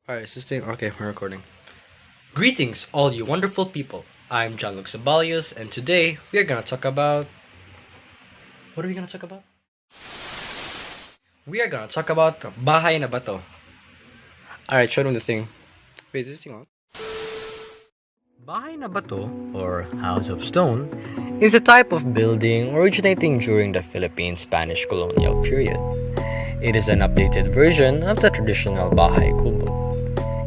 Alright, is this thing? Okay, we're recording. Greetings, all you wonderful people. I'm John Luke Zabalios, and today we are gonna talk about. What are we gonna talk about? We are gonna talk about Bahay na Bato. Alright, show them the thing. Wait, is this thing on? Bahay na Bato, or House of Stone, is a type of building originating during the Philippine Spanish colonial period. It is an updated version of the traditional Bahay Kubo.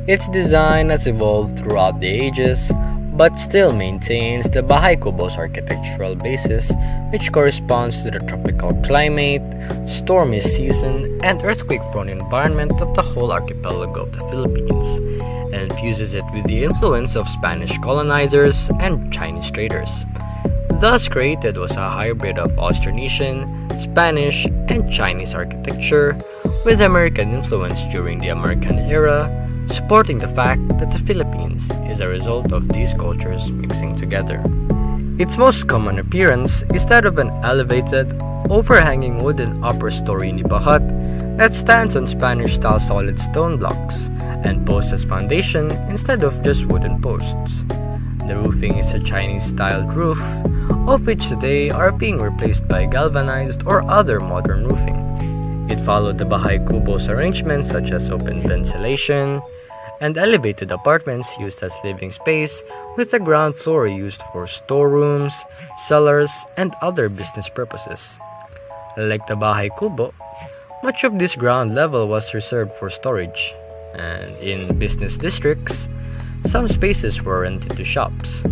Its design has evolved throughout the ages, but still maintains the Bahay Kubo's architectural basis, which corresponds to the tropical climate, stormy season, and earthquake-prone environment of the whole archipelago of the Philippines, and fuses it with the influence of Spanish colonizers and Chinese traders. Thus created was a hybrid of Austronesian, Spanish, and Chinese architecture, with American influence during the American era, supporting the fact that the Philippines is a result of these cultures mixing together. Its most common appearance is that of an elevated, overhanging wooden upper story nipa hut that stands on Spanish-style solid stone blocks and posts as foundation instead of just wooden posts. The roofing is a Chinese-styled roof, of which today are being replaced by galvanized or other modern roofing. It followed the Bahay Kubo's arrangements such as open ventilation and elevated apartments used as living space, with the ground floor used for storerooms, cellars, and other business purposes. Like the Bahay Kubo, much of this ground level was reserved for storage, and in business districts, some spaces were rented to shops.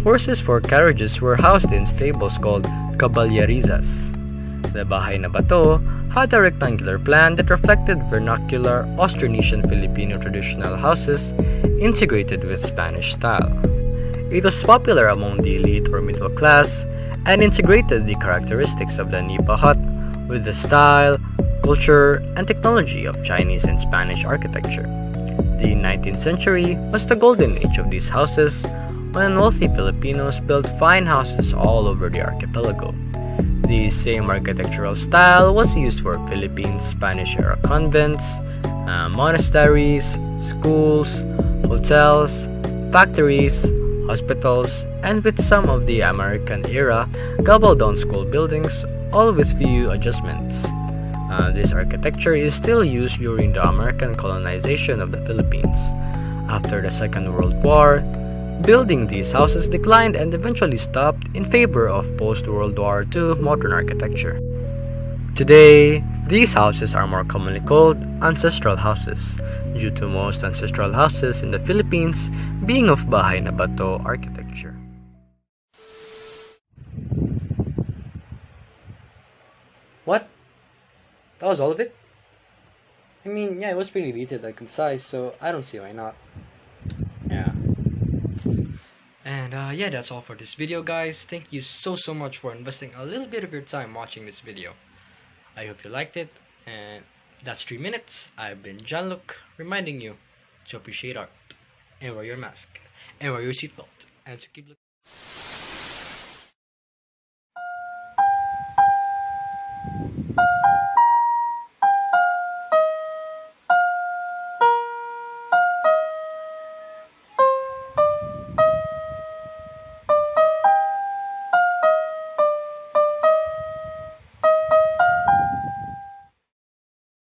Horses for carriages were housed in stables called caballerizas. The Bahay na Bato had a rectangular plan that reflected vernacular Austronesian Filipino traditional houses integrated with Spanish style. It was popular among the elite or middle class and integrated the characteristics of the nipa hut with the style, culture, and technology of Chinese and Spanish architecture. The 19th century was the golden age of these houses, when wealthy Filipinos built fine houses all over the archipelago. The same architectural style was used for Philippines Spanish-era convents, monasteries, schools, hotels, factories, hospitals, and with some of the American-era gabaldon school buildings, all with few adjustments. This architecture is still used during the American colonization of the Philippines. After the Second World War, building these houses declined and eventually stopped in favor of post-World War II modern architecture. Today, these houses are more commonly called ancestral houses, due to most ancestral houses in the Philippines being of Bahay na Bato architecture. What? That was all of it? I mean, yeah, it was pretty detailed and concise, so I don't see why not. Yeah. And yeah, that's all for this video, guys. Thank you so much for investing a little bit of your time watching this video. I hope you liked it, and that's 3 minutes. I've been John Luke, reminding you to appreciate art, and wear your mask, and wear your seatbelt, and to keep looking.